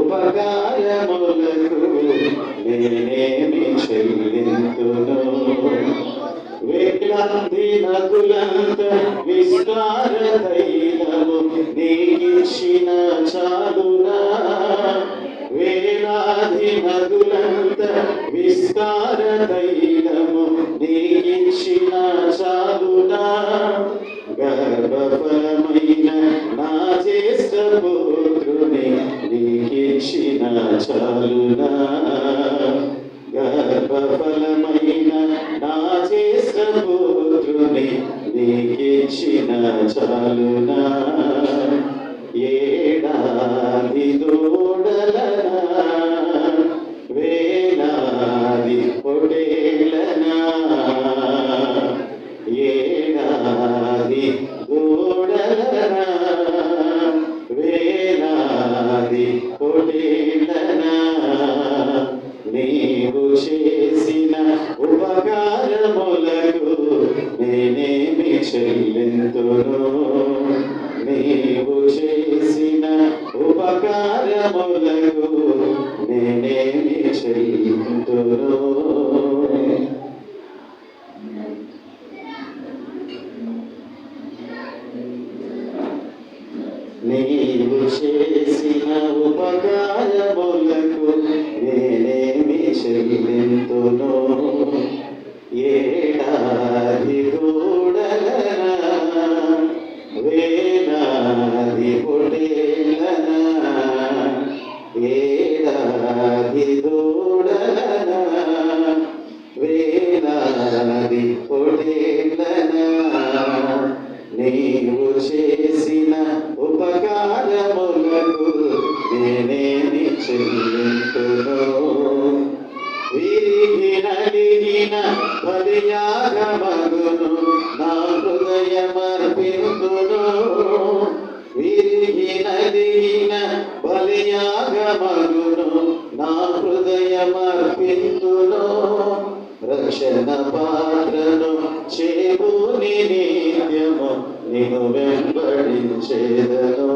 ఉపకారములకు నేనేమి చెల్లింతును. వేలాది నదులంత విస్తార తైలము నీకిచ్చిన చాలునా. వేలాది నదులంత విస్తార తైలము నీకిచ్చిన చాలునా. గర్భఫలమైన నా జ్యేష్ఠ పుత్రుని నీకిచ్చిన చాలునా. గర్భఫలమైన నా జ్యేష్ఠ పుత్రుని నీకిచ్చిన చాలునా. ఏడాది దూడలనా వేలాది పొటేలనా. ఏడాది దూడలనా వేలాది పొటేలనా. నీవు చేసిన ఉపకారములకు నేనేమి చెల్లింతును. నీవు చేసిన ఉపకారములకు నేనేమి చెల్లింతును. నీవు చేసిన ఉపకారములకు నేనేమి చెల్లింతును. ఏడాది దూడలనా వేలాది పొటేలనా. ఏడాది దూడలనా వేలాది పొటేలనా. నీవు చేసిన ఉపకారములకు నేనేమి చెల్లింతును. విరిగి నలిగిన బలియాగమగును నా హృదయమర్పింతును. విరిగి నలిగిన బలియాగమగును నా హృదయమర్పింతును. రక్షణ పాత్రను చేబూని నిత్యము నిన్ను వెంబడించేదను.